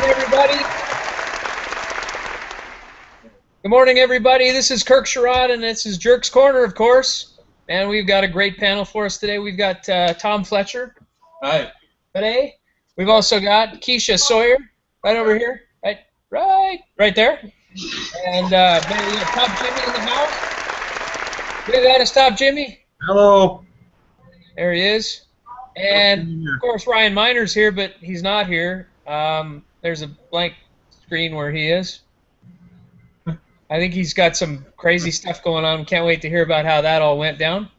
everybody. Good morning, everybody. This is Kirk Sherrod, and this is Jerk's Corner, of course. And we've got a great panel for us today. We've got Tom Fletcher. Hi. Today. We've also got Keisha Sawyer, right over here, right there. And we got Top Jimmy in the house. We got us, Top Jimmy. Hello. There he is. And of course, Ryan Miner's here, but he's not here. There's a blank screen where he is. I think he's got some crazy stuff going on. Can't wait to hear about how that all went down.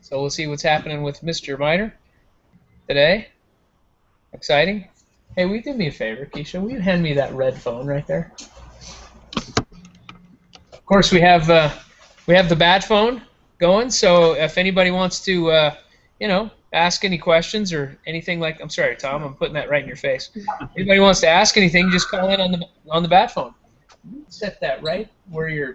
So we'll see what's happening with Mr. Miner today. Exciting. Hey, will you do me a favor, Keisha? Will you hand me that red phone right there? Of course, we have the bat phone going. So if anybody wants to, ask any questions or anything like, I'm sorry, Tom, I'm putting that right in your face. Anybody wants to ask anything, just call in on the bat phone. Set that right where you're.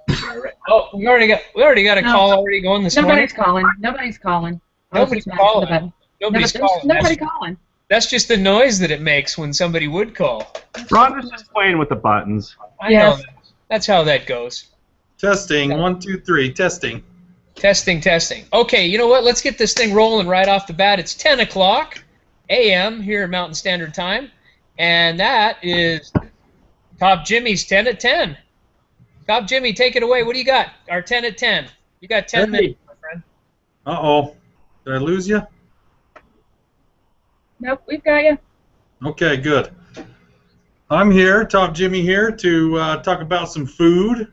Right. Oh, we already got a call already going this morning. Nobody's calling. Nobody's calling. Nobody's calling. Nobody's calling. Nobody calling. That's just the noise that it makes when somebody would call. Rhonda's just playing with the buttons. I know that. That's how that goes. Testing. 1, 2, 3. Testing. Testing. Okay, you know what? Let's get this thing rolling right off the bat. It's 10 o'clock a.m. here at Mountain Standard Time, and that is Top Jimmy's 10 at 10. Top Jimmy, take it away. What do you got? Our 10 at 10. You got 10 minutes, my friend. Uh-oh. Did I lose you? Nope, we've got you. Okay, good. I'm here, Top Jimmy here, to talk about some food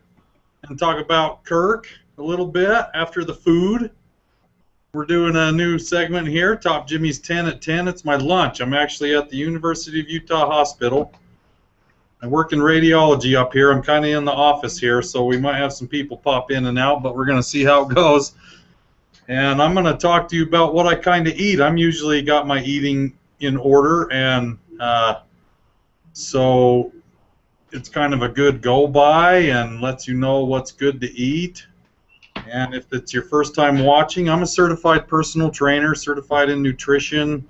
and talk about Kirk a little bit after the food. We're doing a new segment here, Top Jimmy's 10 at 10. It's my lunch. I'm actually at the University of Utah Hospital. I work in radiology up here. I'm kind of in the office here, so we might have some people pop in and out, but we're going to see how it goes. And I'm going to talk to you about what I kind of eat. I'm usually got my eating in order, and so it's kind of a good go-by and lets you know what's good to eat. And if it's your first time watching, I'm a certified personal trainer, certified in nutrition,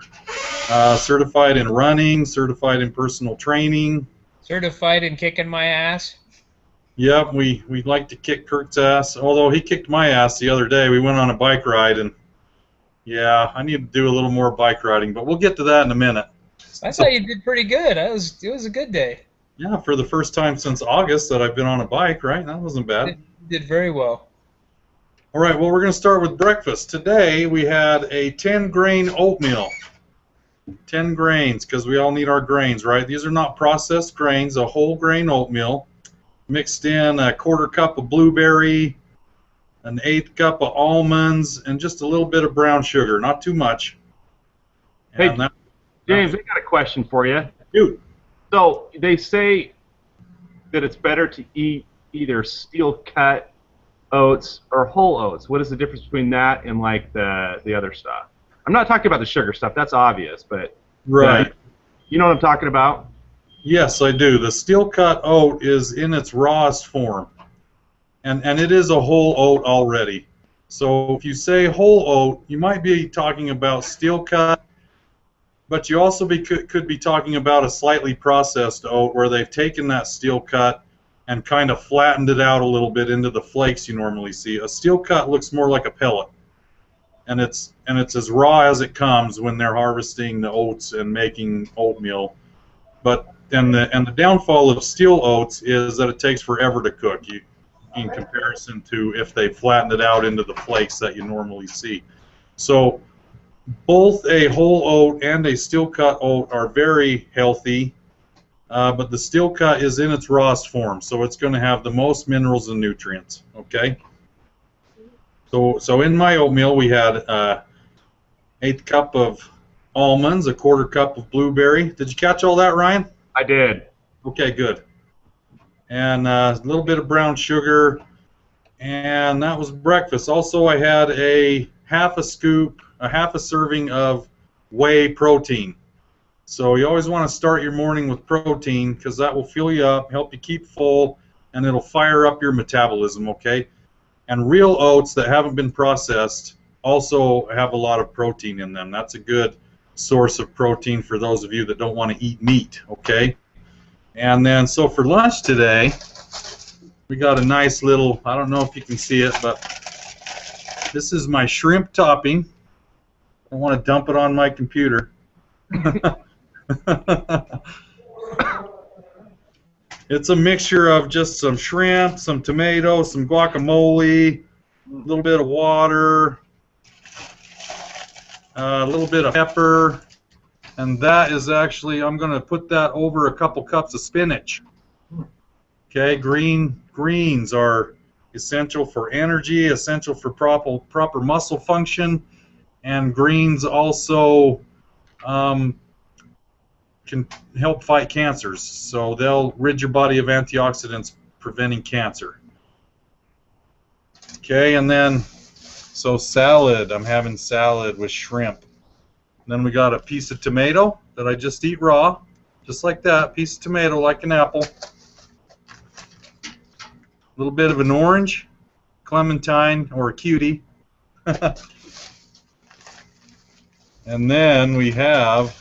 certified in running, certified in personal training. Certified in kicking my ass. Yep, we like to kick Kirk's ass, although he kicked my ass the other day. We went on a bike ride, and yeah, I need to do a little more bike riding, but we'll get to that in a minute. I thought you did pretty good. It was a good day. Yeah, for the first time since August that I've been on a bike, right? That wasn't bad. You did very well. All right, well, we're going to start with breakfast. Today we had a 10-grain oatmeal. 10 grains, because we all need our grains, right? These are not processed grains, a whole grain oatmeal. Mixed in a 1/4 cup of blueberry, an 1/8 cup of almonds, and just a little bit of brown sugar, not too much. Hey, James, I got a question for you. Dude. So they say that it's better to eat either steel-cut oats or whole oats. What is the difference between that and like the other stuff? I'm not talking about the sugar stuff. That's obvious, but right. You know what I'm talking about? Yes, I do. The steel-cut oat is in its rawest form, and it is a whole oat already. So if you say whole oat, you might be talking about steel-cut, but you also could be talking about a slightly processed oat where they've taken that steel-cut and kind of flattened it out a little bit into the flakes you normally see. A steel-cut looks more like a pellet, and it's as raw as it comes when they're harvesting the oats and making oatmeal. But the downfall of steel oats is that it takes forever to cook, in comparison to if they flattened it out into the flakes that you normally see. So both a whole oat and a steel-cut oat are very healthy, but the steel-cut is in its rawest form, so it's going to have the most minerals and nutrients. Okay. So in my oatmeal we had 1/8 cup of almonds, a 1/4 cup of blueberry. Did you catch all that, Ryan? I did. Okay, good. And a little bit of brown sugar, and that was breakfast. Also, I had a half a serving of whey protein. So you always want to start your morning with protein because that will fill you up, help you keep full, and it'll fire up your metabolism, okay? And real oats that haven't been processed also have a lot of protein in them. That's a good source of protein for those of you that don't want to eat meat, okay? And then, so for lunch today, we got a nice little, I don't know if you can see it, but this is my shrimp topping. I want to dump it on my computer. It's a mixture of just some shrimp, some tomato, some guacamole, a little bit of water, a little bit of pepper, and that is actually, I'm going to put that over a couple cups of spinach. Okay, greens are essential for energy, essential for proper muscle function, and greens also can help fight cancers. So they'll rid your body of antioxidants preventing cancer. Okay, and then, so salad, I'm having salad with shrimp. Then we got a piece of tomato that I just eat raw, just like that, piece of tomato like an apple. A little bit of an orange, clementine, or a cutie. And then we have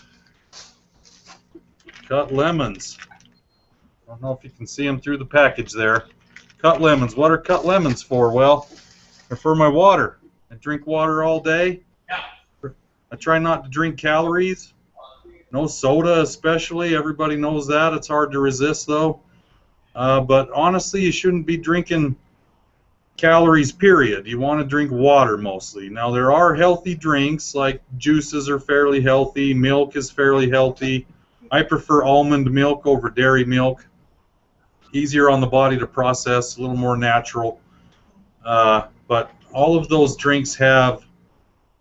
cut lemons. I don't know if you can see them through the package there. Cut lemons. What are cut lemons for? Well, they're for my water. I drink water all day. I try not to drink calories. No soda especially. Everybody knows that. It's hard to resist though. But honestly, you shouldn't be drinking calories, period. You want to drink water mostly. Now, there are healthy drinks, like juices are fairly healthy. Milk is fairly healthy. I prefer almond milk over dairy milk. Easier on the body to process, a little more natural. But all of those drinks have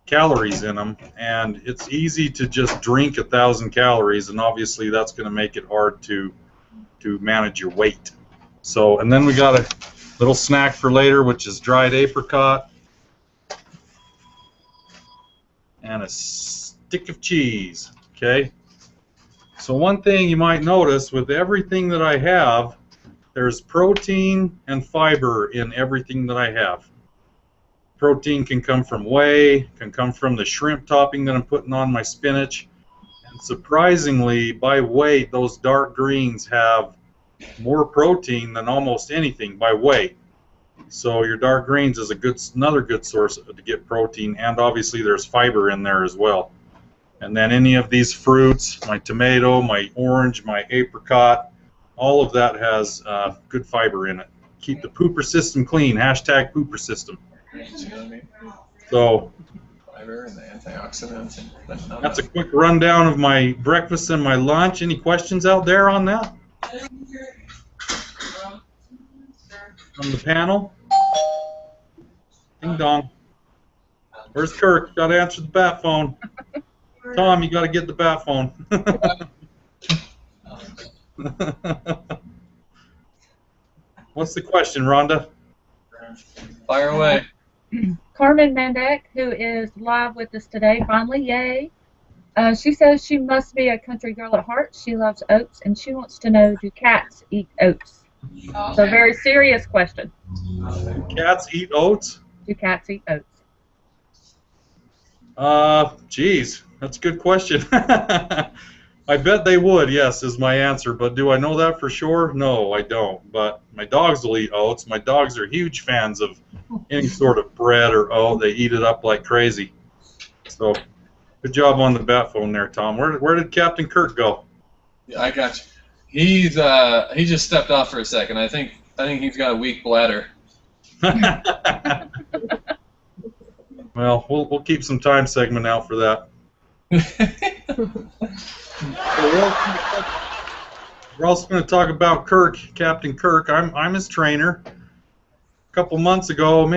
calories in them, and it's easy to just drink 1,000 calories, and obviously that's going to make it hard to manage your weight. So, and then we got a little snack for later, which is dried apricot and a stick of cheese. Okay. So one thing you might notice with everything that I have, there's protein and fiber in everything that I have. Protein can come from whey, can come from the shrimp topping that I'm putting on my spinach. And surprisingly, by weight, those dark greens have more protein than almost anything by weight. So your dark greens is another good source to get protein, and obviously there's fiber in there as well. And then any of these fruits, my tomato, my orange, my apricot, all of that has good fiber in it. Keep the pooper system clean, hashtag pooper system. So Fiber and the antioxidants. That's a quick rundown of my breakfast and my lunch. Any questions out there on that? From the panel? Ding dong. Where's Kirk? Got to answer the bat phone. Tom, you got to get the bat phone. What's the question, Rhonda? Fire away. Carmen Mandak, who is live with us today, finally, yay. She says she must be a country girl at heart. She loves oats, and she wants to know, do cats eat oats? So, very serious question. Cats eat oats? Do cats eat oats? Geez, that's a good question. I bet they would, yes, is my answer. But do I know that for sure? No, I don't. But my dogs will eat oats. My dogs are huge fans of any sort of bread or oat. They eat it up like crazy. So, good job on the bat phone there, Tom. Where did Captain Kirk go? Yeah, I got you. He just stepped off for a second. I think he's got a weak bladder. Well, we'll keep some time segment out for that. We're also going to talk about Kirk, Captain Kirk. I'm his trainer. A couple months ago,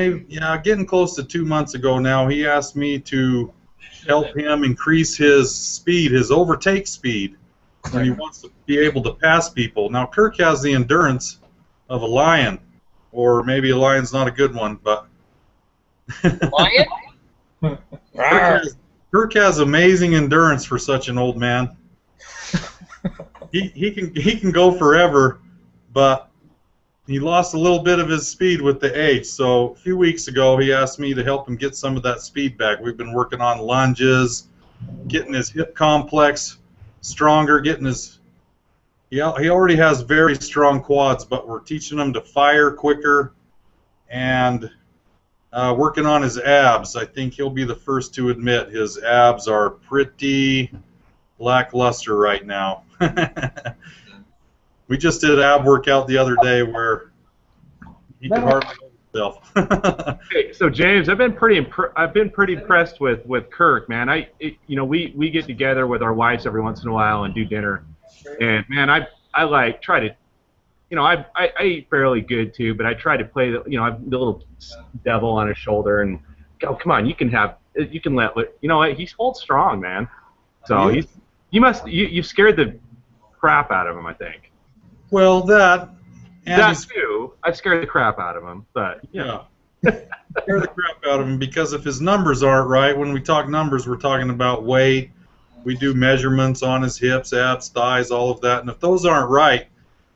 getting close to 2 months ago now, he asked me to help him increase his speed, his overtake speed, when he wants to be able to pass people. Now, Kirk has the endurance of a lion, or maybe a lion's not a good one, but Lion? Kirk has amazing endurance for such an old man. He can go forever, but he lost a little bit of his speed with the age. So a few weeks ago, he asked me to help him get some of that speed back. We've been working on lunges, getting his hip complex stronger, getting his he already has very strong quads, but we're teaching him to fire quicker and working on his abs. I think he'll be the first to admit his abs are pretty lackluster right now. We just did an ab workout the other day where he could hardly hold himself. Hey, so James, I've been pretty impressed with Kirk, man. We get together with our wives every once in a while and do dinner, and man, I like try to, I eat fairly good too, but I try to play the little devil on his shoulder and go, come on, you can let he holds strong, man. So you've scared the crap out of him, I think. Well, that too. I've scared the crap out of him, but yeah. Scare the crap out of him because if his numbers aren't right, when we talk numbers, we're talking about weight. We do measurements on his hips, abs, thighs, all of that, and if those aren't right,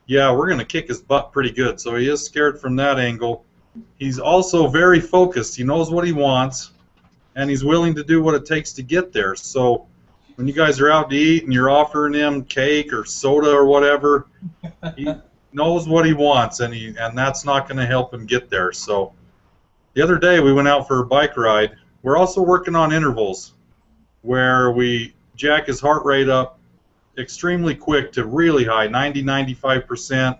yeah, we're going to kick his butt pretty good. So he is scared from that angle. He's also very focused. He knows what he wants, and he's willing to do what it takes to get there. So when you guys are out to eat and you're offering him cake or soda or whatever, he knows what he wants, and that's not going to help him get there. So the other day we went out for a bike ride. We're also working on intervals where we jack his heart rate up extremely quick to really high, 90-95%,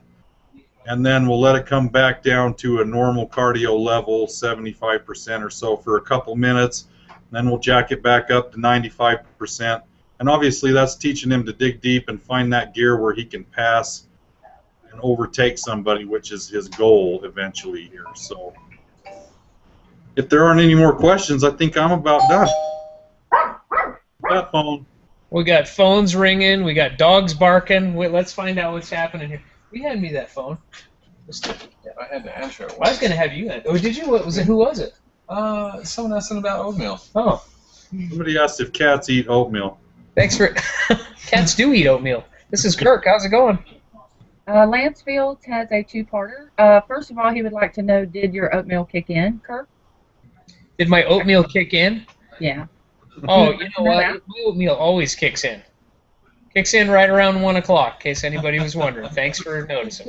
and then we'll let it come back down to a normal cardio level, 75% or so for a couple minutes. Then we'll jack it back up to 95%. And obviously that's teaching him to dig deep and find that gear where he can pass and overtake somebody, which is his goal eventually here. So if there aren't any more questions, I think I'm about done. That phone. We got phones ringing. We got dogs barking. Wait, let's find out what's happening here. You had me that phone. I had to answer it. I was going to have you. Oh, did you? What was it? Who was it? Someone asking about oatmeal. Oh. Somebody asked if cats eat oatmeal. Thanks for. Cats do eat oatmeal. This is Kirk. How's it going? Lance Fields has a two-parter. First of all, he would like to know, did your oatmeal kick in, Kirk? Did my oatmeal kick in? Yeah. Oh, you know what? My oatmeal always kicks in. Kicks in right around 1 o'clock, in case anybody was wondering. Thanks for noticing.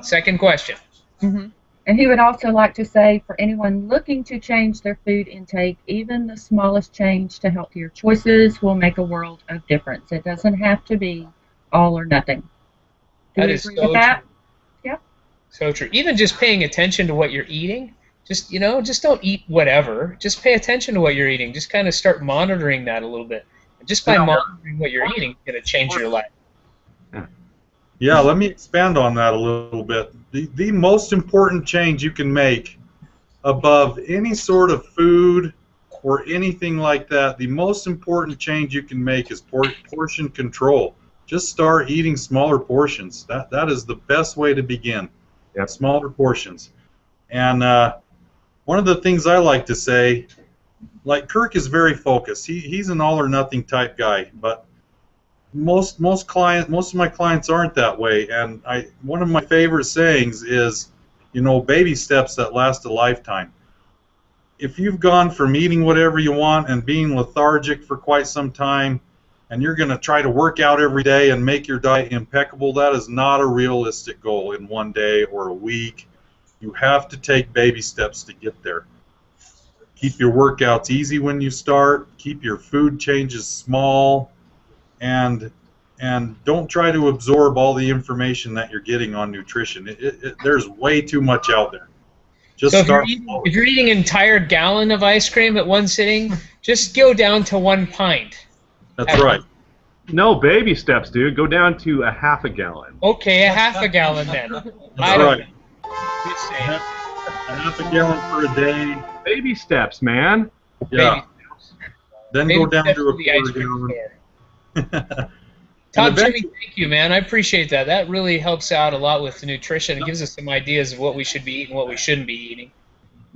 Second question. Mm-hmm. And he would also like to say, for anyone looking to change their food intake, even the smallest change to healthier choices will make a world of difference. It doesn't have to be all or nothing. That is so true. Yeah. So true. Even just paying attention to what you're eating, just don't eat whatever. Just pay attention to what you're eating. Just kind of start monitoring that a little bit. And just by monitoring what you're eating, it's going to change your life. Yeah, let me expand on that a little bit. The most important change you can make above any sort of food or anything like that, the most important change you can make is portion control. Just start eating smaller portions. That is the best way to begin. Yep. Smaller portions. And one of the things I like to say, like Kirk is very focused. He's an all or nothing type guy, but most of my clients aren't that way. And one of my favorite sayings is, baby steps that last a lifetime. If you've gone from eating whatever you want and being lethargic for quite some time, and you're going to try to work out every day and make your diet impeccable, that is not a realistic goal in one day or a week. You have to take baby steps to get there. Keep your workouts easy when you start. Keep your food changes small, and don't try to absorb all the information that you're getting on nutrition. There's way too much out there. So if you're eating an entire gallon of ice cream at one sitting, just go down to 1 pint. That's right. No baby steps, dude. Go down to a half a gallon. Okay, a half a gallon then. That's right. Just saying. A half a gallon for a day. Baby steps, man. Yeah. Baby steps. Then Baby go down steps to a the ice quarter cream gallon. store. Todd, Jimmy, thank you, man. I appreciate that. That really helps out a lot with the nutrition. It gives us some ideas of what we should be eating, what we shouldn't be eating.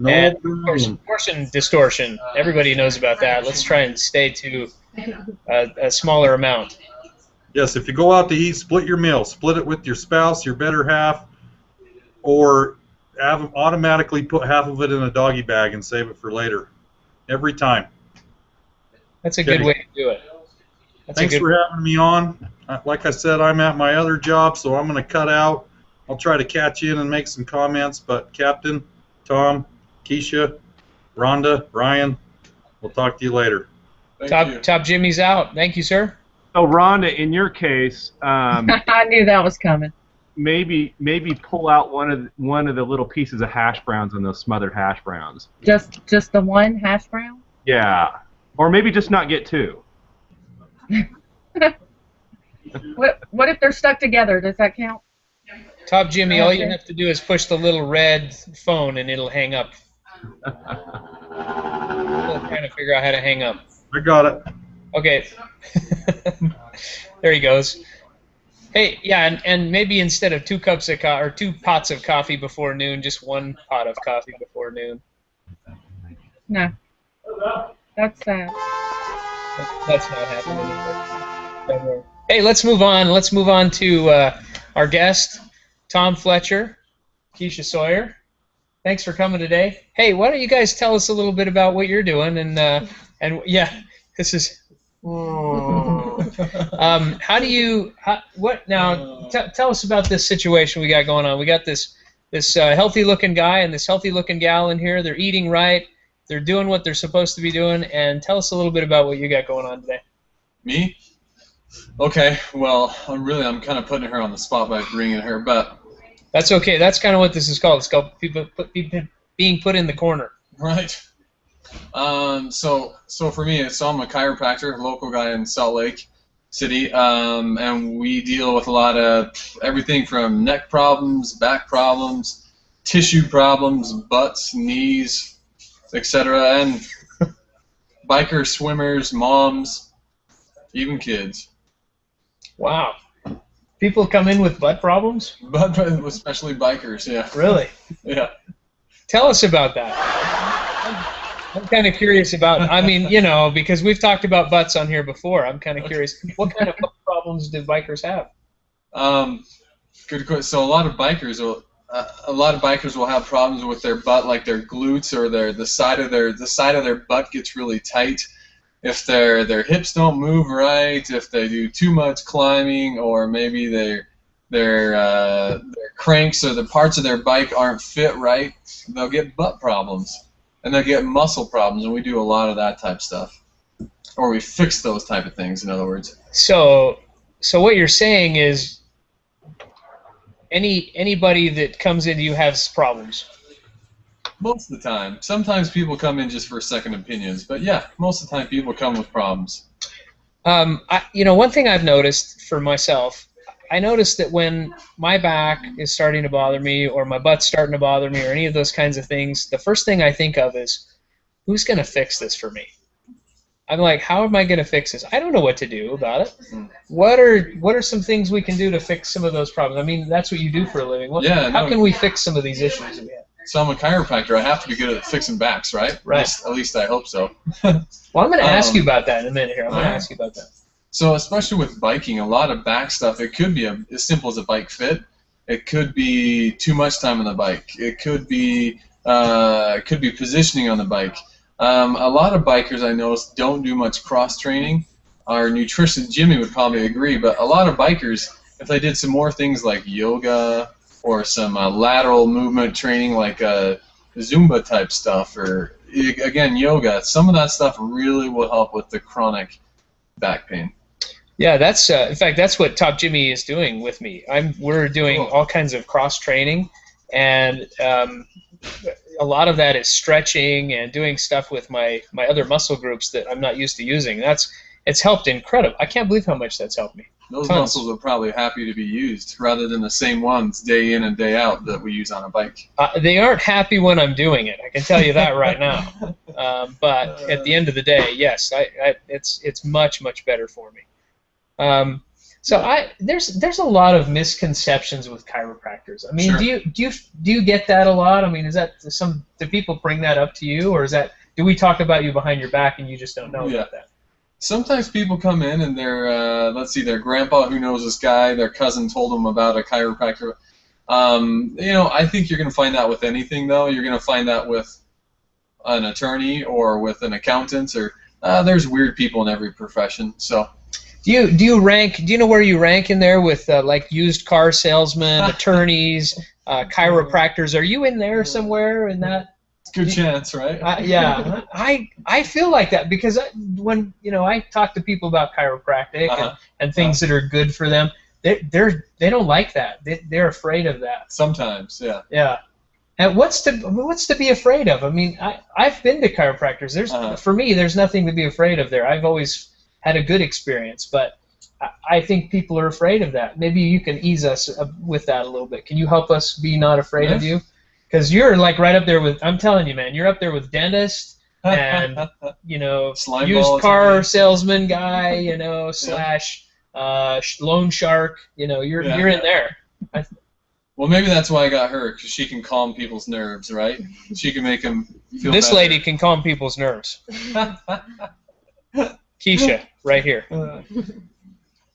And of course, portion distortion. Everybody knows about that. Let's try and stay to a smaller amount. Yes, if you go out to eat, split your meal. Split it with your spouse, your better half, or automatically put half of it in a doggy bag and save it for later. Every time. That's a good way to do it. That's Thanks for having me on. Like I said, I'm at my other job, so I'm going to cut out. I'll try to catch in and make some comments. But Captain, Tom, Keisha, Rhonda, Ryan, we'll talk to you later. Top Jimmy's out. Thank you, sir. So Rhonda, in your case, I knew that was coming. maybe pull out one of the little pieces of hash browns on those smothered hash browns. Just the one hash brown? Yeah, or maybe just not get two. What if they're stuck together? Does that count? Top Jimmy, all you have to do is push the little red phone and it'll hang up. We're trying to figure out how to hang up. I got it. Okay. There he goes. Hey, yeah, and maybe instead of 2 cups of or 2 pots of coffee before noon, just 1 pot of coffee before noon. No. That's sad. That's not happening. Don't worry. Hey, let's move on. Let's move on to our guest, Tom Fletcher, Keisha Sawyer. Thanks for coming today. Hey, why don't you guys tell us a little bit about what you're doing and yeah, this is. How do you? Tell us about this situation we got going on. We got this healthy-looking guy and this healthy-looking gal in here. They're eating right. They're doing what they're supposed to be doing. And tell us a little bit about what you got going on today. Me? Okay. Well, I'm kind of putting her on the spot by bringing her, but that's okay. That's kind of what this is called. It's called people being put in the corner. Right. So for me, I'm a chiropractor, a local guy in Salt Lake City, and we deal with a lot of everything from neck problems, back problems, tissue problems, butts, knees, etc., and bikers, swimmers, moms, even kids. Wow. People come in with butt problems? But especially bikers, yeah. Really? Yeah. Tell us about that. I'm kind of curious about, I mean, you know, because we've talked about butts on here before. I'm kind of curious. What kind of problems do bikers have? Good question. So a lot of bikers will have problems with their butt, like their glutes or the side of their butt gets really tight. If their hips don't move right, if they do too much climbing, or maybe their cranks or the parts of their bike aren't fit right, they'll get butt problems. And they'll get muscle problems, and we do a lot of that type stuff. Or we fix those type of things, in other words. So what you're saying is anybody that comes into you has problems? Most of the time. Sometimes people come in just for second opinions, but yeah, most of the time people come with problems. One thing I've noticed for myself, I noticed that when my back is starting to bother me or my butt's starting to bother me or any of those kinds of things, the first thing I think of is, who's going to fix this for me? I'm like, how am I going to fix this? I don't know what to do about it. What are some things we can do to fix some of those problems? I mean, that's what you do for a living. How can we fix some of these issues that we have? So I'm a chiropractor. I have to be good at fixing backs, right? Right. At least I hope so. Well, I'm going to ask you about that in a minute here. I'm going to ask you about that. So especially with biking, a lot of back stuff, it could be as simple as a bike fit. It could be too much time on the bike. It could be positioning on the bike. A lot of bikers I noticed don't do much cross training. Our nutritionist Jimmy would probably agree, but a lot of bikers, if they did some more things like yoga or some lateral movement training like Zumba type stuff, or again yoga, some of that stuff really will help with the chronic back pain. Yeah, that's in fact that's what Top Jimmy is doing with me. We're doing all kinds of cross training, and a lot of that is stretching and doing stuff with my other muscle groups that I'm not used to using. It's helped incredible. I can't believe how much that's helped me. Those muscles are probably happy to be used rather than the same ones day in and day out that we use on a bike. They aren't happy when I'm doing it. I can tell you that right now. But at the end of the day, yes, it's much better for me. There's a lot of misconceptions with chiropractors. I mean, Sure. do you get that a lot? I mean, is that do people bring that up to you, or do we talk about you behind your back and you just don't know about that? Sometimes people come in and their grandpa who knows this guy, their cousin told them about a chiropractor. I think you're going to find that with anything, though. You're going to find that with an attorney or with an accountant, or there's weird people in every profession. So. Do you rank? Do you know where you rank in there with like used car salesmen, attorneys, chiropractors? Are you in there somewhere in that? Good chance, right? Yeah, I feel like that because when I talk to people about chiropractic and things that are good for them, they don't like that. They're afraid of that. Sometimes, yeah. Yeah. And what's to be afraid of? I mean, I've been to chiropractors. For me, there's nothing to be afraid of there. I've always had a good experience, but I think people are afraid of that. Maybe you can ease us with that a little bit. Can you help us be not afraid of you? Because you're like right up there with, I'm telling you, man, you're up there with dentist and, used car salesman guy, slash loan shark, you're in there. Well, maybe that's why I got her, because she can calm people's nerves, right? She can make them feel This better. lady can calm people's nerves. Keisha, right here.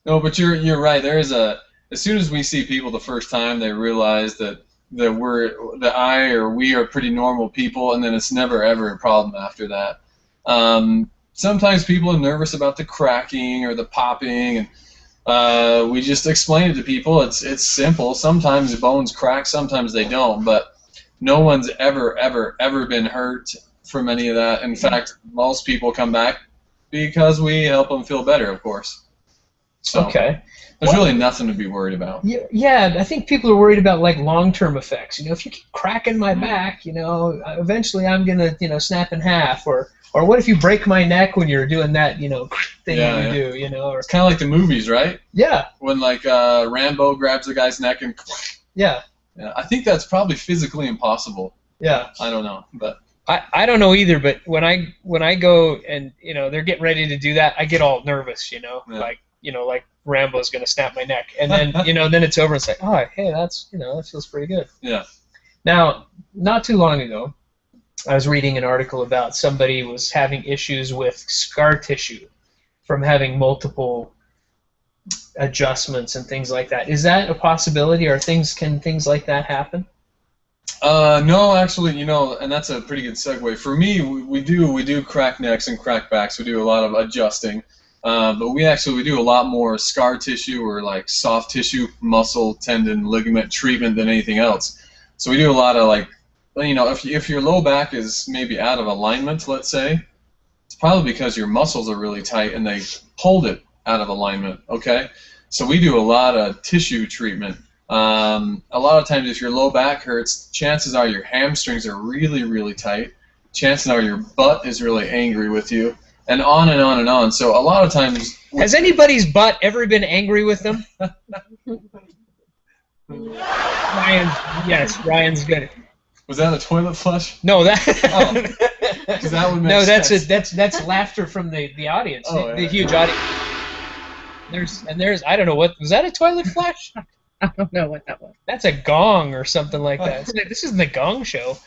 No, but you're right. As soon as we see people the first time, they realize that we are pretty normal people, and then it's never ever a problem after that. Sometimes people are nervous about the cracking or the popping, and we just explain it to people. It's simple. Sometimes the bones crack, sometimes they don't, but no one's ever been hurt from any of that. In fact, most people come back because we help them feel better, of course. So okay. There's really nothing to be worried about. Yeah, I think people are worried about like long-term effects. If you keep cracking my back, eventually I'm gonna, snap in half. Or what if you break my neck when you're doing that, thing you do, Or it's kind of like the movies, right? Yeah. When like Rambo grabs the guy's neck and. Yeah. Yeah, I think that's probably physically impossible. Yeah. I don't know, but. I don't know either, but when I go and they're getting ready to do that, I get all nervous, like Rambo's gonna snap my neck, and then then it's over and it's like, oh, hey, that's that feels pretty good. Yeah. Now, not too long ago, I was reading an article about somebody was having issues with scar tissue from having multiple adjustments and things like that. Is that a possibility, or can things like that happen? No, actually, and that's a pretty good segue. For me, we do crack necks and crack backs. We do a lot of adjusting, but we do a lot more scar tissue or like soft tissue, muscle, tendon, ligament treatment than anything else. So we do a lot of like, if your low back is maybe out of alignment, let's say, it's probably because your muscles are really tight and they pulled it out of alignment. Okay, so we do a lot of tissue treatment. A lot of times if your low back hurts, chances are your hamstrings are really, really tight. Chances are your butt is really angry with you, and on and on and on. So a lot of times... Has anybody's butt ever been angry with them? Ryan's good. Was that a toilet flush? No, that... Because that would make sense. That's laughter from the audience, the huge audience. There's I don't know, was that a toilet flush? I don't know what that was. That's a gong or something like that. This isn't the Gong Show.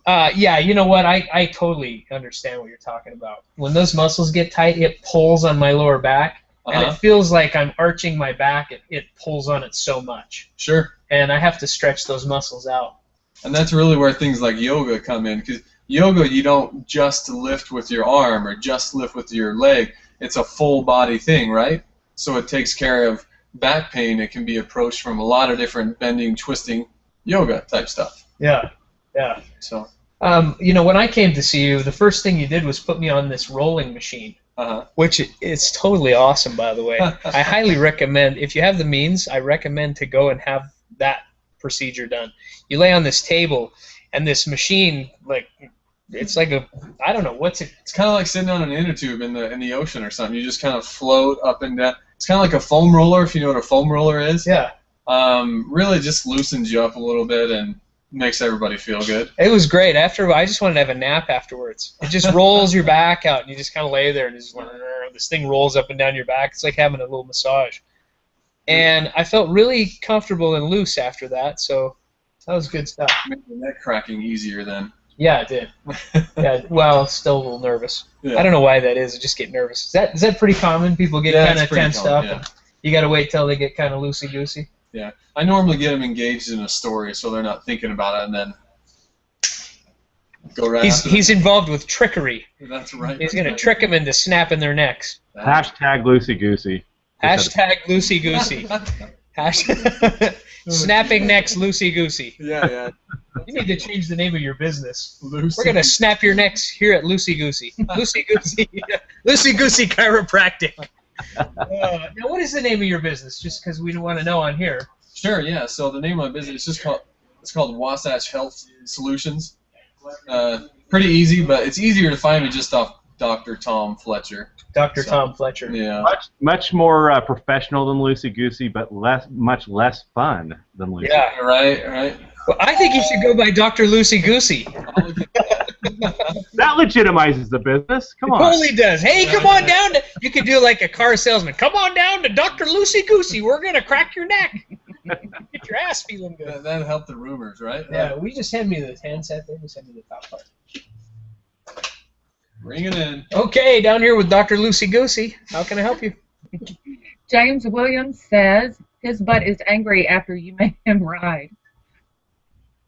Yeah, you know what? I totally understand what you're talking about. When those muscles get tight, it pulls on my lower back, and it feels like I'm arching my back. It pulls on it so much. Sure. And I have to stretch those muscles out. And that's really where things like yoga come in, because yoga, you don't just lift with your arm or just lift with your leg. It's a full body thing, right? So it takes care of back pain. It can be approached from a lot of different bending, twisting, yoga type stuff. Yeah, yeah. So, when I came to see you, the first thing you did was put me on this rolling machine, which is totally awesome, by the way. I highly recommend, if you have the means, I recommend to go and have that procedure done. You lay on this table, and this machine, it's like I don't know, what's it? It's kind of like sitting on an inner tube in the ocean or something. You just kind of float up and down. It's kind of like a foam roller, if you know what a foam roller is. Yeah. Really just loosens you up a little bit and makes everybody feel good. It was great. I just wanted to have a nap afterwards. It just rolls your back out, and you just kind of lay there, and this thing rolls up and down your back. It's like having a little massage. And I felt really comfortable and loose after that, so that was good stuff. Made the neck cracking easier then. Yeah, it did. Yeah, well, still a little nervous. Yeah. I don't know why that is. I just get nervous. Is that pretty common? People get kind of tensed up. Yeah. You got to wait till they get kind of loosey-goosey. Yeah. I normally get them engaged in a story so they're not thinking about it, and then Go right after He's involved with trickery. them. That's right. He's gonna trick them into snapping their necks. Hashtag loosey goosey. Hashtag loosey goosey. Snapping necks loosey goosey. Yeah. You need to change the name of your business. Loosey. We're gonna snap your necks here at Loosey Goosey. Loosey Goosey. Loosey Goosey Chiropractic. Now, what is the name of your business? Just because we want to know on here. Sure, yeah. So the name of my business is called Wasatch Health Solutions. Pretty easy, but it's easier to find me just off Dr. Tom Fletcher. Dr. Tom Fletcher. Yeah. Much more professional than loosey goosey, but much less fun than loosey. Yeah. Right. Well, I think you should go by Dr. Loosey Goosey. That legitimizes the business. Come on. It totally does. Hey, come on down to. You could do like a car salesman. Come on down to Dr. Loosey Goosey. We're gonna crack your neck. Get your ass feeling good. That helped the rumors, right? Yeah. We just hand me the handset there. Just hand me the top part. Bring it in. Okay, down here with Dr. Loosey Goosey. How can I help you? James Williams says his butt is angry after you made him ride.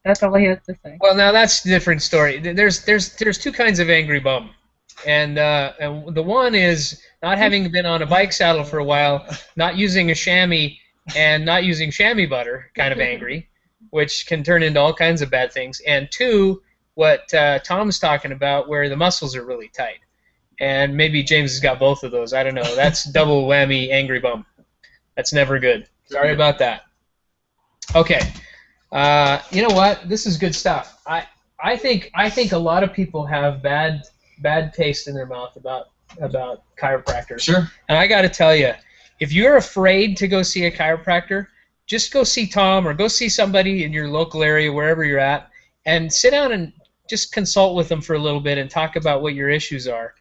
That's all he has to say. Well, now that's a different story. There's two kinds of angry bum, and the one is not having been on a bike saddle for a while, not using a chamois, and not using chamois butter, kind of angry, which can turn into all kinds of bad things. And two, what Tom's talking about, where the muscles are really tight, and maybe James has got both of those. I don't know. That's double whammy angry bum. That's never good. Sorry about that. Okay. You know what? This is good stuff. I think a lot of people have bad taste in their mouth about chiropractors. Sure. And I got to tell you, if you're afraid to go see a chiropractor, just go see Tom or go see somebody in your local area, wherever you're at, and sit down and just consult with them for a little bit and talk about what your issues are.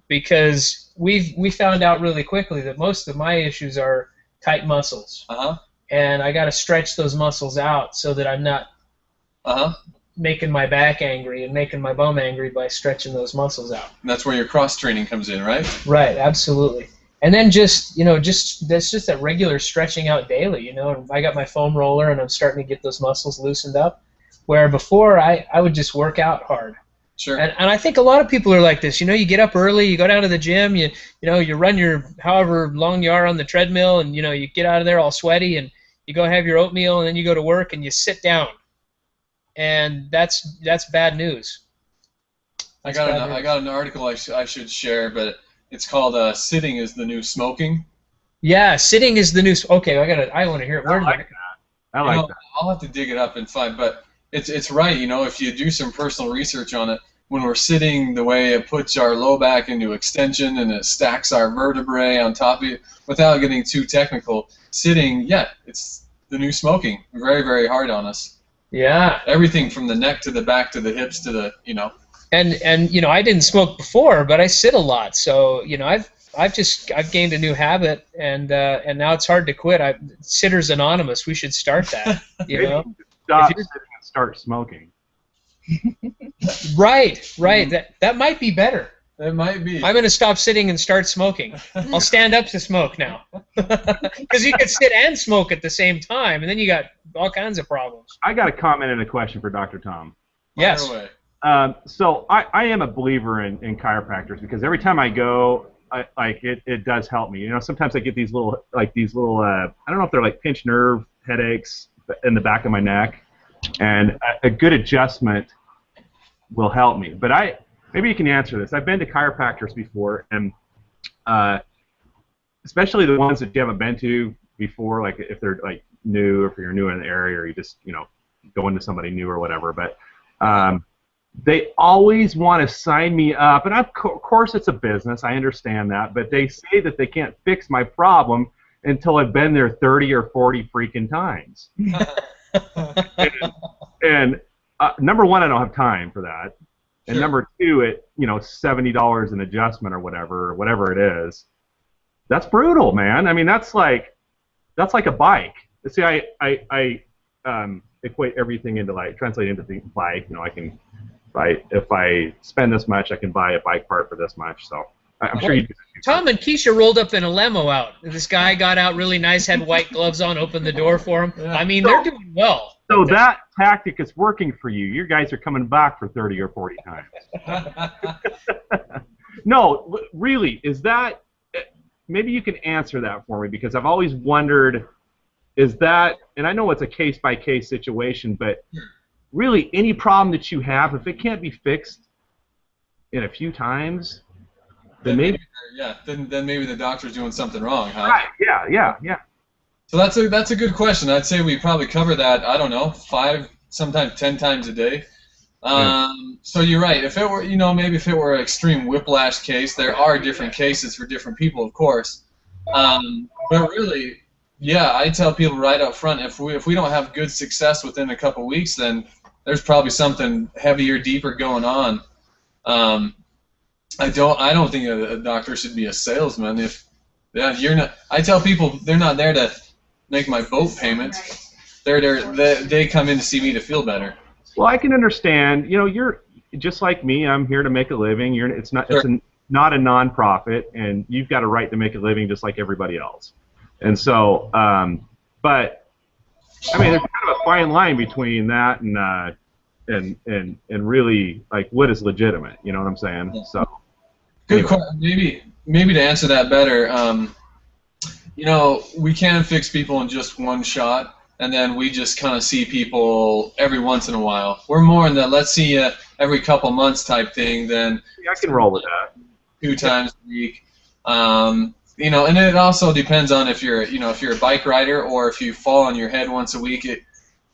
Because we found out really quickly that most of my issues are tight muscles. And I got to stretch those muscles out so that I'm not making my back angry and making my bum angry by stretching those muscles out. And that's where your cross training comes in, right? Right, absolutely. And then that's just that regular stretching out daily, And I got my foam roller and I'm starting to get those muscles loosened up, where before I would just work out hard. Sure. And I think a lot of people are like this. You get up early, you go down to the gym, you run your however long you are on the treadmill, and you get out of there all sweaty, and you go have your oatmeal, and then you go to work and you sit down, and that's bad news. I got an article I should share, but it's called "Sitting is the New Smoking." Yeah, sitting is the new. Okay, I want to hear it. I like that. I'll have to dig it up and find, but it's right. If you do some personal research on it, when we're sitting, the way it puts our low back into extension and it stacks our vertebrae on top of it, without getting too technical, sitting, it's the new smoking. Very, very hard on us. Yeah. Everything from the neck to the back to the hips to the, And I didn't smoke before, but I sit a lot, so I've gained a new habit, and now it's hard to quit. Sitters Anonymous, we should start that. Stop sitting and start smoking. Right. That might be better. It might be. I'm going to stop sitting and start smoking. I'll stand up to smoke now. Because you can sit and smoke at the same time, and then you got all kinds of problems. I got a comment and a question for Dr. Tom. Yes. So I am a believer in chiropractors, because every time I go, it does help me. Sometimes I get these little I don't know if they're like pinched nerve headaches in the back of my neck, and a good adjustment will help me. But maybe you can answer this. I've been to chiropractors before, and especially the ones that you haven't been to before, like if they're like new, or if you're new in the area, or you just go into somebody new or whatever. But they always want to sign me up, and of course it's a business. I understand that, but they say that they can't fix my problem until I've been there 30 or 40 freaking times. and number one, I don't have time for that. And number two, $70 an adjustment or whatever it is. That's brutal, man. I mean, that's like a bike. See, I equate everything into translate into the bike. I can if I spend this much, I can buy a bike part for this much. So I'm sure you. Tom and Keisha rolled up in a limo out. This guy got out really nice, had white gloves on, opened the door for him. Yeah. I mean, they're doing well. So that tactic is working for you. You guys are coming back for 30 or 40 times. No, really, is that, maybe you can answer that for me, because I've always wondered, is that, and I know it's a case-by-case situation, but really any problem that you have, if it can't be fixed in a few times, then maybe... Then maybe the doctor's doing something wrong, huh? Right, yeah. So that's a good question. I'd say we probably cover that, I don't know, 5, sometimes 10 times a day. So you're right. If it were, maybe if it were an extreme whiplash case, there are different cases for different people, of course. But really, yeah, I tell people right up front, if we don't have good success within a couple weeks, then there's probably something heavier, deeper going on. I don't think a doctor should be a salesman. You're not. I tell people they're not there to make my boat payment. They come in to see me to feel better. Well, I can understand. You're just like me. I'm here to make a living. It's not a non-profit, and you've got a right to make a living just like everybody else. And so, but I mean, there's kind of a fine line between that and really, like, what is legitimate. You know what I'm saying? Yeah. So, good question. Maybe to answer that better, we can fix people in just one shot, and then we just kind of see people every once in a while. We're more in the let's see you every couple months type thing than I can roll with that. 2 times a week. And it also depends on if you're a bike rider or if you fall on your head once a week.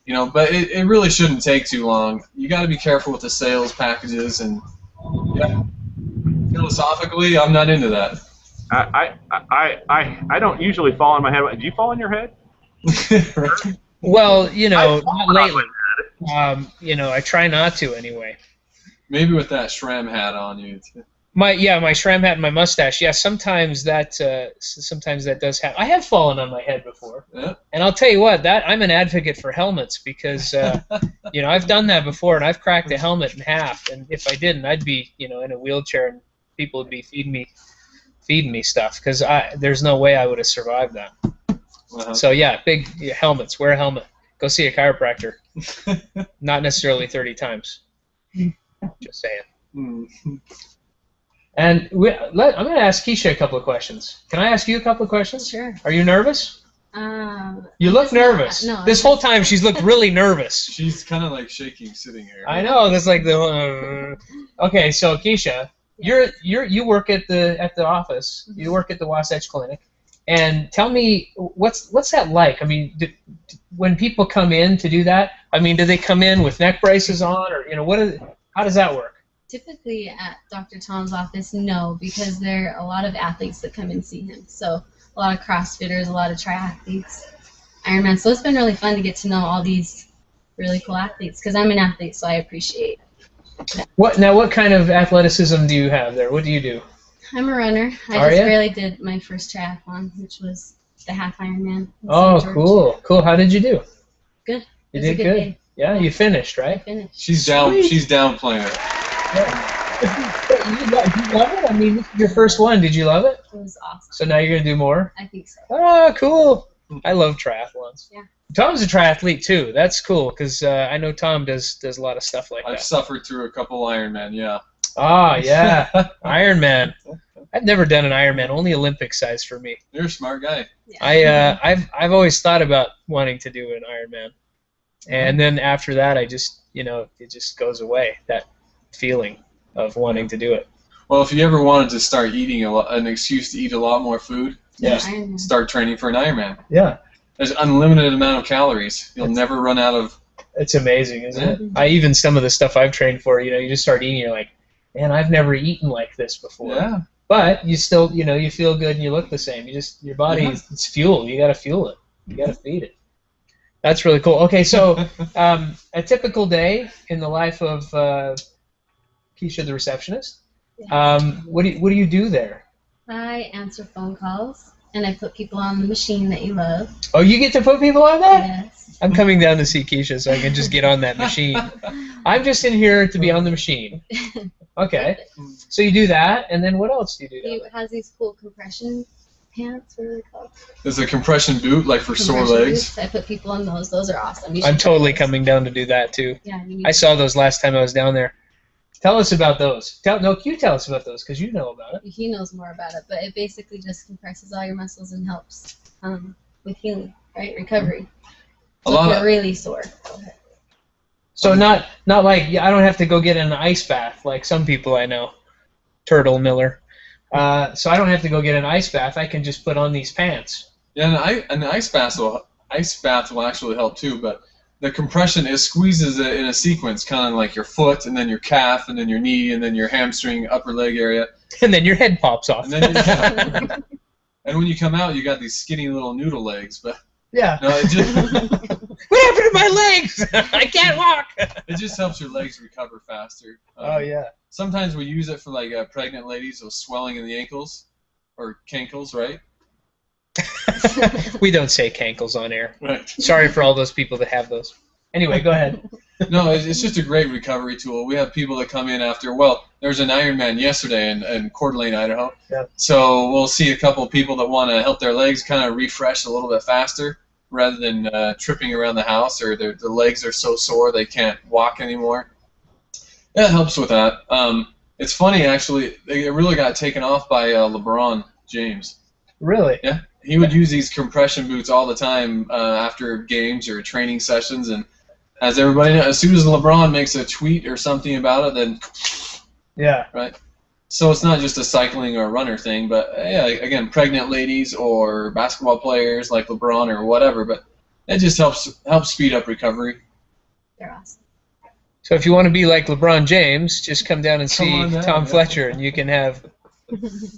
But it really shouldn't take too long. You got to be careful with the sales packages, and philosophically, I'm not into that. I don't usually fall on my head. Do you fall on your head? Well, not lately. I try not to anyway. Maybe with that SRAM hat on you. My SRAM hat and my mustache. Yeah, sometimes that does happen. I have fallen on my head before, and I'll tell you what. I'm an advocate for helmets because I've done that before, and I've cracked a helmet in half. And if I didn't, I'd be in a wheelchair, and people would be feeding me stuff because there's no way I would have survived that. So yeah, big helmets. Wear a helmet. Go see a chiropractor. Not necessarily 30 times. Just saying. And I'm going to ask Keisha a couple of questions. Can I ask you a couple of questions? Sure. Are you nervous? You look nervous. No. This whole time she's looked really nervous. She's kind of like shaking sitting here. I know. That's like the. Okay, so Keisha, you work at the office. You work at the Wasatch Clinic, and tell me what's that like? I mean, when people come in to do that, I mean, do they come in with neck braces on, or how does that work? Typically at Dr. Tom's office, no, because there are a lot of athletes that come and see him. So a lot of CrossFitters, a lot of triathletes, Ironman. So it's been really fun to get to know all these really cool athletes because I'm an athlete, so I appreciate that. What kind of athleticism do you have there? What do you do? I'm a runner. I just barely did my first triathlon, which was the half Ironman. Oh, cool. How did you do? Good. You did good. Day. Yeah, you finished, right? I finished. She's downplaying it. You love it? I mean, this is your first one. Did you love it? It was awesome. So now you're going to do more? I think so. Oh, cool. I love triathlons. Yeah. Tom's a triathlete, too. That's cool, because I know Tom does a lot of stuff like that. I've suffered through a couple Ironman, yeah. Ah, yeah. Ironman. I've never done an Ironman, only Olympic size for me. You're a smart guy. Yeah. I've always thought about wanting to do an Ironman. And then after that, it just goes away, that feeling of wanting to do it. Well, if you ever wanted to start eating an excuse to eat a lot more food, just start training for an Ironman. Yeah. There's unlimited amount of calories. You'll never run out of. It's amazing, isn't it? Even some of the stuff I've trained for, you just start eating, you're like, man, I've never eaten like this before. Yeah. But you still, you feel good and you look the same. your body, it's fuel. You got to fuel it. You got to feed it. That's really cool. Okay, so a typical day in the life of Keisha, the receptionist. What do you do there? I answer phone calls, and I put people on the machine that you love. Oh, you get to put people on that? Yes. I'm coming down to see Keisha so I can just get on that machine. I'm just in here to be on the machine. Okay. So you do that, and then what else do you do? He has these cool compression pants. What are they called? There's a compression boot, like for sore Compression legs. boots. I put people in those. Those are awesome. You I'm should try totally those. coming down to do that too. Yeah, you need I to. saw those last time I was down there. Tell us about those. You tell us about those because you know about it. He knows more about it, but it basically just compresses all your muscles and helps with healing, right? Recovery. A So lot if of- you're really sore. Go ahead. So not like I don't have to go get in an ice bath like some people I know. Turtle Miller. So I don't have to go get an ice bath. I can just put on these pants. Yeah, and an ice bath will actually help too, but the compression, it squeezes it in a sequence, kind of like your foot, and then your calf, and then your knee, and then your hamstring, upper leg area. And then your head pops off. And then and when you come out, you got these skinny little noodle legs. But yeah. no, it just What happened to my legs? I can't walk. it just helps your legs recover faster. Oh yeah. Sometimes we use it for like pregnant ladies with swelling in the ankles or cankles, right? We don't say cankles on air. Right. Sorry for all those people that have those. Anyway, go ahead. No, it's just a great recovery tool. We have people that come in after, there's an Ironman yesterday in Coeur d'Alene, Idaho. Yeah. So we'll see a couple of people that want to help their legs kind of refresh a little bit faster rather than tripping around the house, or the legs are so sore they can't walk anymore. Yeah, it helps with that. It's funny, actually, it really got taken off by LeBron James. Really? Yeah. He would use these compression boots all the time after games or training sessions, and as everybody knows, as soon as LeBron makes a tweet or something about it, then Yeah. right. So it's not just a cycling or runner thing, but yeah, again, pregnant ladies or basketball players like LeBron or whatever. But it just helps speed up recovery. They're awesome. So if you want to be like LeBron James, just come down and see on down, Tom yeah. Fletcher, and you can have.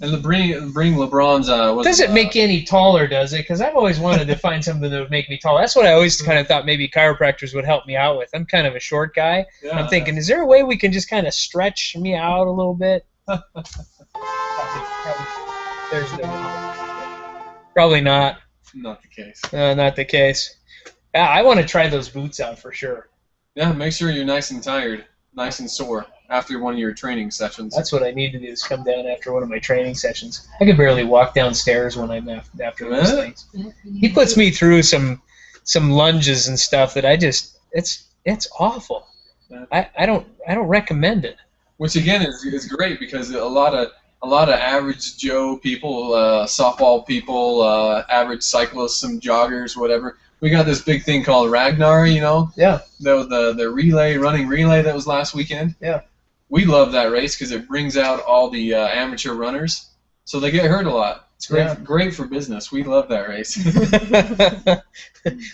And bring LeBron's. Doesn't make you any taller, does it? Because I've always wanted to find something that would make me taller. That's what I always kind of thought maybe chiropractors would help me out with. I'm kind of a short guy. Yeah, I'm thinking, is there a way we can just kind of stretch me out a little bit? Probably not. Not the case. Not the case. Yeah, I want to try those boots out for sure. Yeah, make sure you're nice and tired, nice and sore after one of your training sessions. That's what I need to do is come down after one of my training sessions. I can barely walk downstairs when I'm after those Yeah. things. He puts me through some lunges and stuff that I just it's awful. I don't recommend it. Which again is great because a lot of average Joe people, softball people, average cyclists, some joggers, whatever. We got this big thing called Ragnar, you know. Yeah. The running relay that was last weekend. Yeah. We love that race because it brings out all the amateur runners, so they get hurt a lot. It's great, Yeah. great for business. We love that race.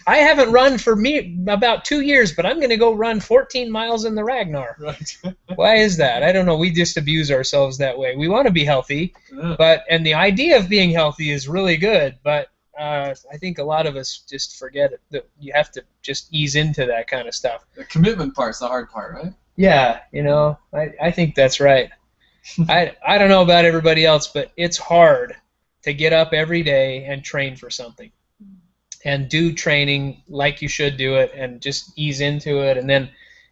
I haven't run for about 2 years, but I'm going to go run 14 miles in the Ragnar. Right. Why is that? I don't know. We just abuse ourselves that way. We want to be healthy, Yeah. and the idea of being healthy is really good, but I think a lot of us just forget it. That you have to just ease into that kind of stuff. The commitment part's the hard part, right? Yeah, I think that's right. I don't know about everybody else, but it's hard to get up every day and train for something and do training like you should do it and just ease into it. And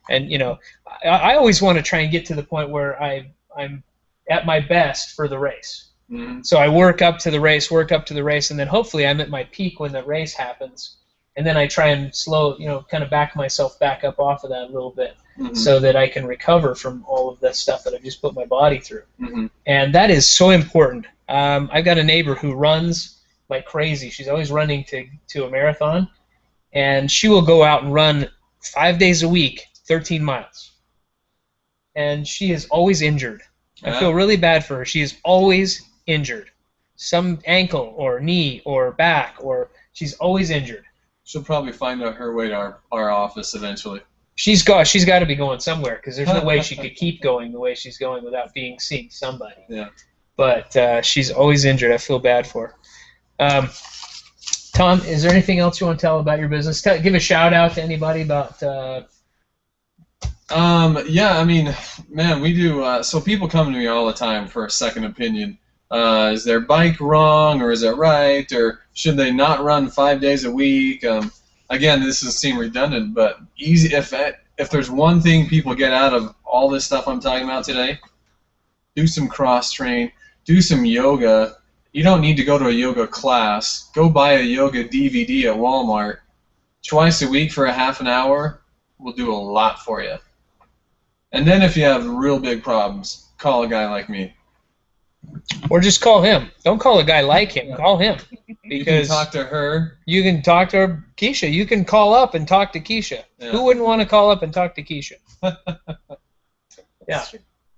I always want to try and get to the point where I'm at my best for the race. Mm-hmm. So I work up to the race, and then hopefully I'm at my peak when the race happens. And then I try and kind of back myself back up off of that a little bit. Mm-hmm. So that I can recover from all of the stuff that I've just put my body through. Mm-hmm. And that is so important. I've got a neighbor who runs like crazy. She's always running to a marathon, and she will go out and run 5 days a week, 13 miles. And she is always injured. I feel really bad for her. She is always injured. Some ankle or knee or back, or she's always injured. She'll probably find out her way to our office eventually. She's got to be going somewhere because there's no way she could keep going the way she's going without seeing somebody. Yeah. But she's always injured. I feel bad for her. Tom, is there anything else you want to tell about your business? Give a shout out to anybody about. Yeah, I mean, man, we do. So people come to me all the time for a second opinion. Is their bike wrong, or is it right, or should they not run 5 days a week? Again, this will seem redundant, but easy. If there's one thing people get out of all this stuff I'm talking about today, do some cross train, do some yoga, You don't need to go to a yoga class. Go buy a yoga DVD at Walmart. Twice a week for a half an hour will do a lot for you. And then if you have real big problems, call a guy like me. Or just call him. Don't call a guy like him. Call him. You can Because talk to her. you can talk to her, Keisha. You can call up and talk to Keisha. Yeah. Who wouldn't want to call up and talk to Keisha? Yeah.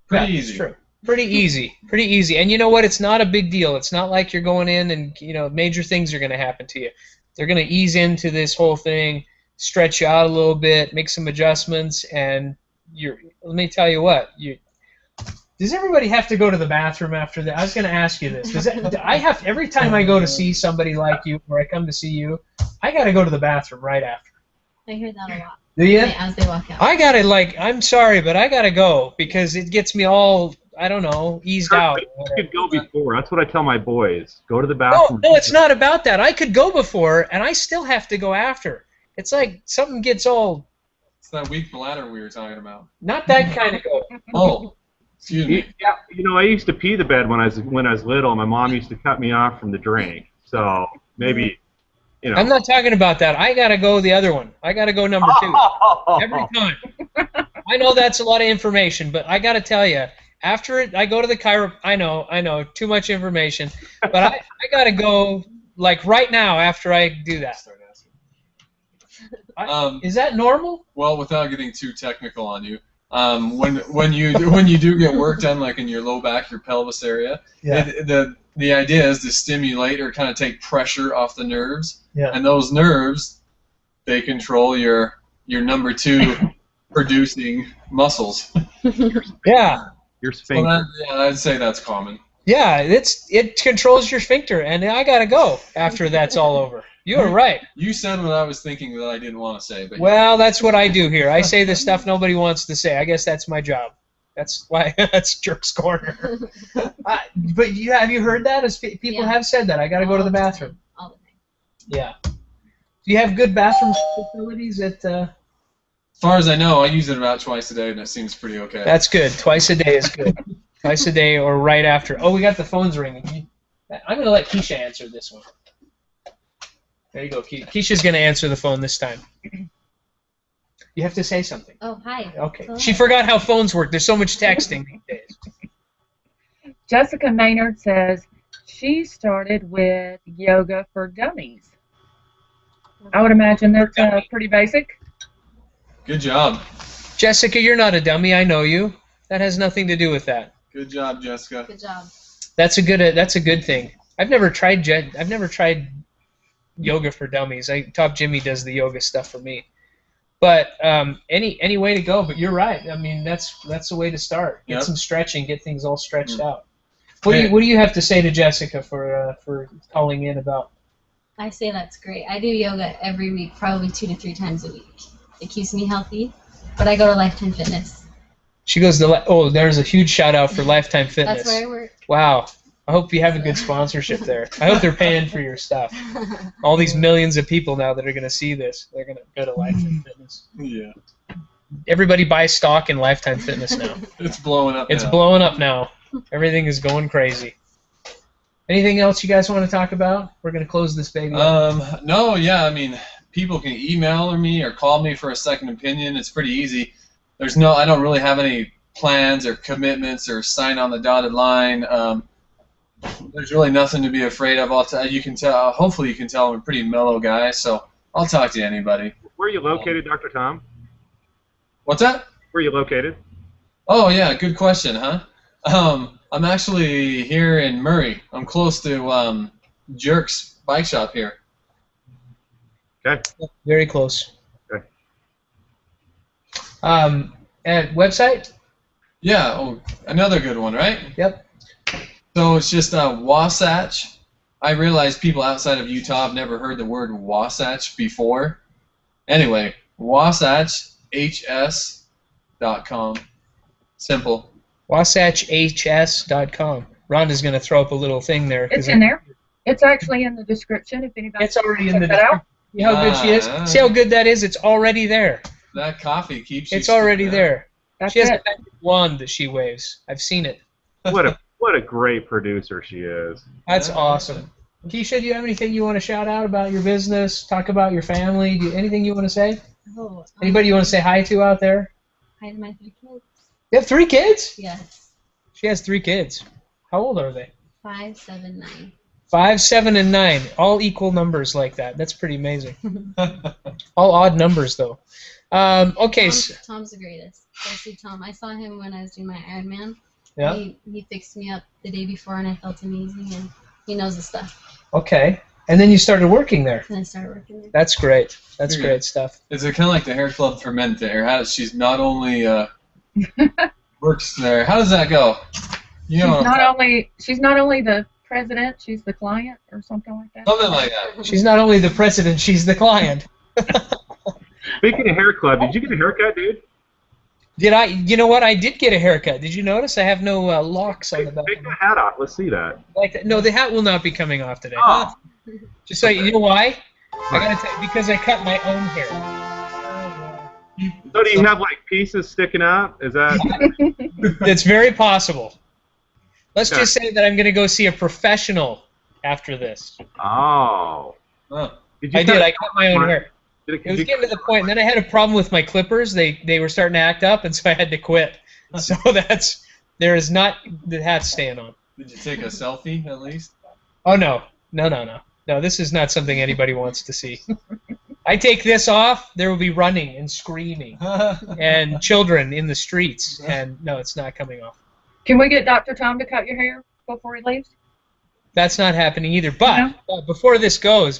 Pretty Yeah, easy. It's true. Pretty easy. Pretty easy. And you know what? It's not a big deal. It's not like you're going in and, major things are going to happen to you. They're going to ease into this whole thing, stretch you out a little bit, make some adjustments, and let me tell you what. Does everybody have to go to the bathroom after that? I was going to ask you this. Every time I go to see somebody like you, or I come to see you, I got to go to the bathroom right after. I hear that a lot. Do you? As they walk out. I got to, I'm sorry, but I got to go because it gets me all, I don't know, eased out. You could go before. That's what I tell my boys. Go to the No, bathroom. no, it's not about that. I could go before, and I still have to go after. It's like something gets all, It's that weak bladder we were talking about. not that kind of go. Oh, excuse me. Yeah, I used to pee the bed when I was little. My mom used to cut me off from the drain. So maybe, I'm not talking about that. I got to go the other one. I got to go number 2. Every time. I know that's a lot of information, but I got to tell you, after I go to the I know, too much information, but I got to go, right now after I do that. Is that normal? Well, without getting too technical on you, when you do get work done, like in your low back, your pelvis area, the idea is to stimulate or kind of take pressure off the nerves, and those nerves, they control your number 2 producing muscles. Yeah. Your sphincter. So I'd say that's common. Yeah, it controls your sphincter, and I gotta go after that's all over. You are right. You said what I was thinking that I didn't want to say, but Well, that's what I do here. I say the stuff nobody wants to say. I guess that's my job. That's why that's Jerk's Corner. But have you heard that? People have said that. I gotta go to the bathroom. All the time. Yeah. Do you have good bathroom facilities at? as far as I know, I use it about twice a day, and it seems pretty okay. That's good. Twice a day is good. Twice a day or right after. Oh, we got the phones ringing. I'm going to let Keisha answer this one. There you go. Keisha's going to answer the phone this time. You have to say something. Oh, hi. Okay. Hello. She forgot how phones work. There's so much texting these days. Jessica Maynard says she started with yoga for dummies. I would imagine that's pretty basic. Good job. Jessica, you're not a dummy. I know you. That has nothing to do with that. Good job, Jessica. Good job. That's a good thing. I've never tried yoga for dummies. Top Jimmy does the yoga stuff for me. But any way to go. But you're right. I mean, that's the way to start. Get some stretching. Get things all stretched out. What do you have to say to Jessica for calling in about? I say that's great. I do yoga every week, probably 2 to 3 times a week. It keeps me healthy. But I go to Lifetime Fitness. She goes there's a huge shout out for Lifetime Fitness. That's where I work. Wow. I hope you have a good sponsorship there. I hope they're paying for your stuff. All these millions of people now that are going to see this, they're going to go to Lifetime Fitness. Yeah. Everybody buys stock in Lifetime Fitness now. It's blowing up. It's blowing up now. Everything is going crazy. Anything else you guys want to talk about? We're going to close this baby up. No, yeah, I mean, people can email me or call me for a second opinion. It's pretty easy. I don't really have any plans or commitments or sign on the dotted line. There's really nothing to be afraid of. You can tell. Hopefully, you can tell I'm a pretty mellow guy. So I'll talk to anybody. Where are you located, Dr. Tom? What's that? Where are you located? Oh yeah, good question, huh? I'm actually here in Murray. I'm close to Jerk's bike shop here. Okay. Very close. Okay. And website? Yeah. Oh, another good one, right? Yep. So it's just Wasatch. I realize people outside of Utah have never heard the word Wasatch before. Anyway, WasatchHS.com. Simple. WasatchHS.com. Rhonda's going to throw up a little thing there. It's in there. It's actually in the description if anybody It's already in the check that out. See how good she is? See how good that is? It's already there. That coffee keeps you. It's already there. That's She has it. a magic wand that she waves. I've seen it. What a What a great producer she is. That's awesome. Keisha, do you have anything you want to shout out about your business? Talk about your family? Anything you want to say? Oh, Anybody you want to say hi to out there? hi to my 3 kids. You have 3 kids? Yes. She has 3 kids. How old are they? 5, 7, 9. 5, 7, and 9. All equal numbers like that. That's pretty amazing. All odd numbers, though. Okay. Tom's the greatest. I see Tom. I saw him when I was doing my Ironman. Yeah. He fixed me up the day before, and I felt amazing, and he knows the stuff. Okay. And then you started working there. And I started working there. That's great. That's great stuff. Is it kind of like the hair club for men there? She's not only works there. How does that go? You know, She's not only the president, she's the client, or something like that. something like that. She's not only the president, she's the client. Speaking of hair club, did you get a haircut, dude? Did I? You know what? I did get a haircut. Did you notice? I have no locks on the back. Take the hat off. Let's see that. Like that. No, the hat will not be coming off today. Oh. Just so you know why? I gotta tell you, because I cut my own hair. So do you have like pieces sticking up? Is that? It's very possible. Let's just say that I'm gonna go see a professional after this. Oh. Oh. I did. I cut my own hair. It was getting to the point, and then I had a problem with my clippers. They were starting to act up, and so I had to quit. So there is not the hat staying on. Did you take a selfie at least? Oh no. No, this is not something anybody wants to see. I take this off, there will be running and screaming and children in the streets, and no, it's not coming off. Can we get Dr. Tom to cut your hair before he leaves? That's not happening either. But before this goes,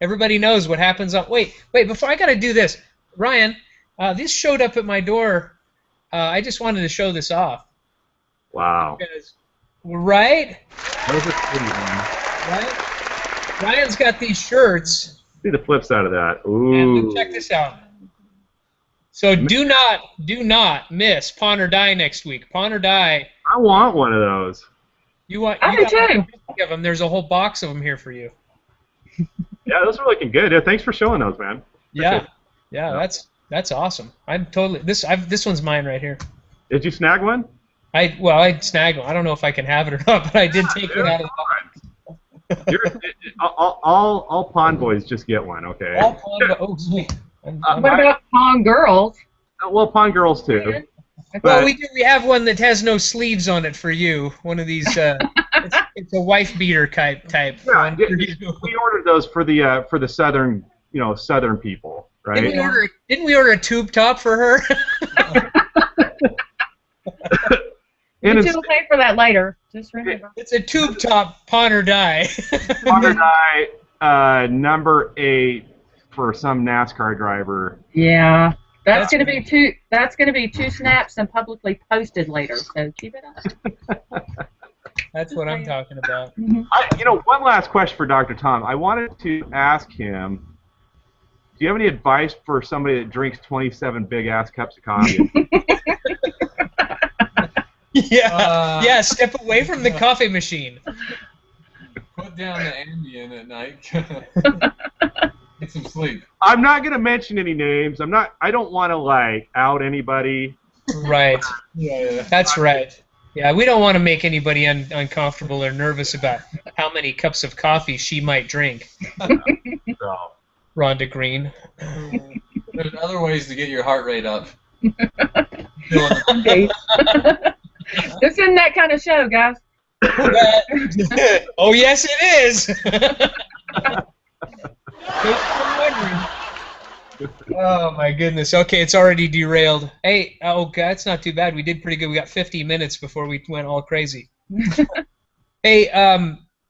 everybody knows what happens on. Wait, before I gotta do this, Ryan, this showed up at my door. I just wanted to show this off. Wow. Because, right? That was a pretty one. Right? Ryan's got these shirts. See the flip side of that. Ooh. And check this out. So do not miss Pawn or Die next week. Pawn or Die. I want one of those. I do too. Of them. There's a whole box of them here for you. Yeah, those are looking good. Yeah, thanks for showing those, man. Yeah, that's awesome. I'm totally this one's mine right here. Did you snag one? I snagged one. I don't know if I can have it or not, but I did take it out of the box. All pawn boys just get one, okay? All pawn. Oh, sweet. What about pawn girls? Well, pawn girls too. Well, we have one that has no sleeves on it for you. One of these. It's a wife beater type. Yeah, we ordered those for the southern people, right? Didn't we order a tube top for her? You will pay for that later. Just remember. It's a tube top Pawn or Die. Pawn or Die, number 8 for some NASCAR driver. Yeah. That's gonna be two snaps and publicly posted later. So keep it up. That's what I'm talking about. One last question for Dr. Tom. I wanted to ask him, do you have any advice for somebody that drinks 27 big-ass cups of coffee? Yeah, step away from the coffee machine. Put down the Ambien at night. Get some sleep. I'm not going to mention any names. I don't want to out anybody. Right. Yeah. That's right. Yeah, we don't want to make anybody uncomfortable or nervous about how many cups of coffee she might drink. So. Rhonda Green. There's other ways to get your heart rate up. Okay. This isn't that kind of show, guys. Oh, yes, it is. Oh, my goodness. Okay, it's already derailed. Hey, God, it's not too bad. We did pretty good. We got 50 minutes before we went all crazy. Hey,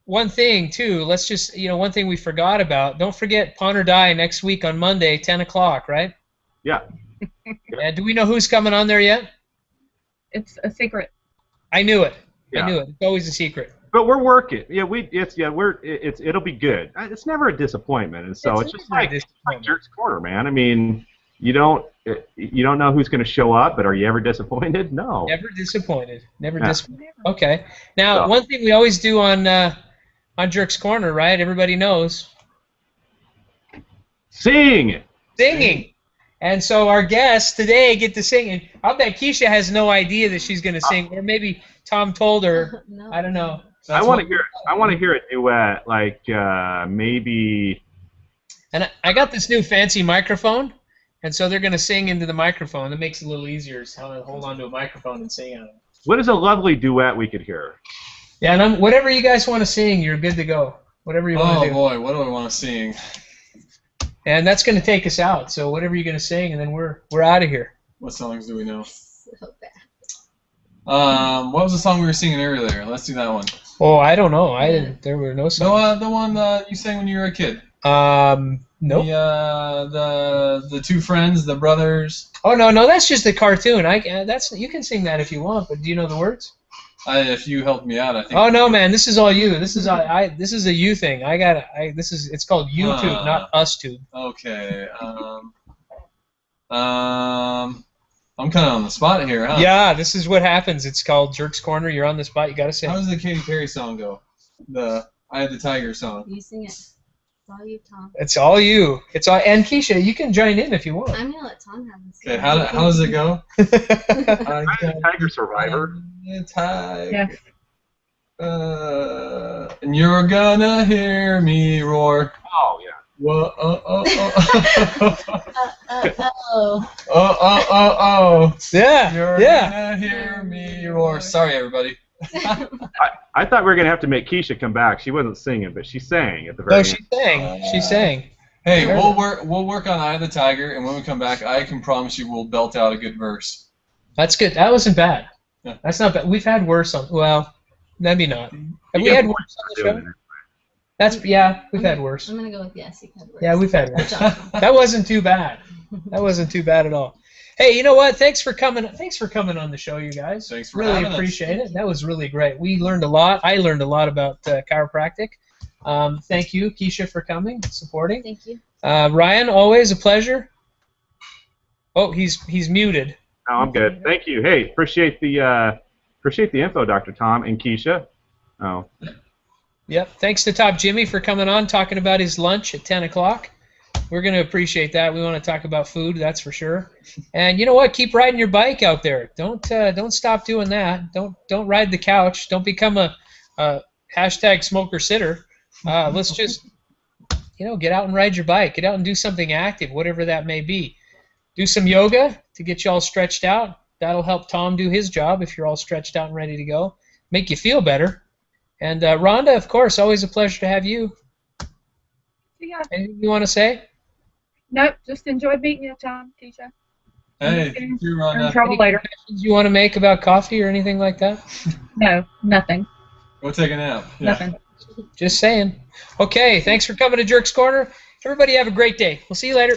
one thing, too. Let's just, one thing we forgot about. Don't forget Pawn or Die next week on Monday, 10 o'clock, right? Yeah. And do we know who's coming on there yet? It's a secret. I knew it. Yeah. I knew it. It's always a secret. But we're working. Yeah, it'll be good. It's never a disappointment, and so it's just like Jerk's Corner, man. I mean, you don't know who's going to show up, but are you ever disappointed? No. Never disappointed. Never disappointed. Okay. Now, one thing we always do on Jerk's Corner, right? Everybody knows. Singing. And so our guests today get to sing, and I'll bet Keisha has no idea that she's going to sing, or maybe Tom told her. No. I don't know. I want to hear. I want to hear a duet, like maybe. And I got this new fancy microphone, and so they're gonna sing into the microphone. It makes it a little easier. So to hold onto a microphone and sing on it. What is a lovely duet we could hear? Yeah, and whatever you guys want to sing, you're good to go. Whatever you want to do. Oh boy, what do I want to sing? And that's gonna take us out. So whatever you're gonna sing, and then we're out of here. What songs do we know? So bad. What was the song we were singing earlier? Let's do that one. Oh, I don't know. I didn't. There were no songs. The one you sang when you were a kid. Nope. The two friends, the brothers. Oh no, that's just a cartoon. That's you can sing that if you want, but do you know the words? If you helped me out, I think. Oh no, man, this is all you. This is this is a you thing. It's called YouTube, not UsTube. Okay. I'm kind of on the spot here, huh? Yeah, this is what happens. It's called Jerk's Corner. You're on the spot. You got to sing. How does the Katy Perry song go? The I Had the Tiger song. You sing it. It's all you, Tom. It's all you. It's all. And Keisha, you can join in if you want. I'm gonna let Tom have this. Okay, how does it go? Tiger Survivor. Tiger. Yeah. And you're gonna hear me roar. Oh yeah. Whoa, oh. Oh. Yeah. You're Yeah. gonna hear me roar. Sorry, everybody. I thought we were gonna have to make Keisha come back. She wasn't singing, but she sang at the very No, end. she sang. She sang. Hey, we'll work on Eye of the Tiger, and when we come back, I can promise you we'll belt out a good verse. That's good. That wasn't bad. Yeah. That's not bad. We've had worse on. Well, maybe not. Have we had worse on the show? We've had worse. I'm gonna go with yes. You had worse. Yeah, we've had worse. Good job. That wasn't too bad. That wasn't too bad at all. Hey, you know what? Thanks for coming on the show, you guys. Thanks for really having us. appreciate it. That was really great. We learned a lot. I learned a lot about chiropractic. Thank you, Keisha, for coming, supporting. Thank you. Ryan, always a pleasure. Oh, he's muted. No, I'm good. Thank you. Hey, appreciate the info, Dr. Tom and Keisha. Oh. Yep. Thanks to Top Jimmy for coming on, talking about his lunch at 10 o'clock. We're going to appreciate that. We want to talk about food, that's for sure. And you know what? Keep riding your bike out there. Don't stop doing that. Don't ride the couch. Don't become a hashtag smoker sitter. Let's just get out and ride your bike. Get out and do something active, whatever that may be. Do some yoga to get you all stretched out. That'll help Tom do his job if you're all stretched out and ready to go. Make you feel better. And Rhonda, of course, always a pleasure to have you. Yeah. Anything you want to say? Nope, just enjoyed meeting you, Tom, Keisha. Hey, thank you, We're in Rhonda. trouble later. Confessions you want to make about coffee or anything like that? No, nothing. Go take a nap. Yeah. Nothing. Just saying. Okay, thanks for coming to Jerk's Corner. Everybody have a great day. We'll see you later.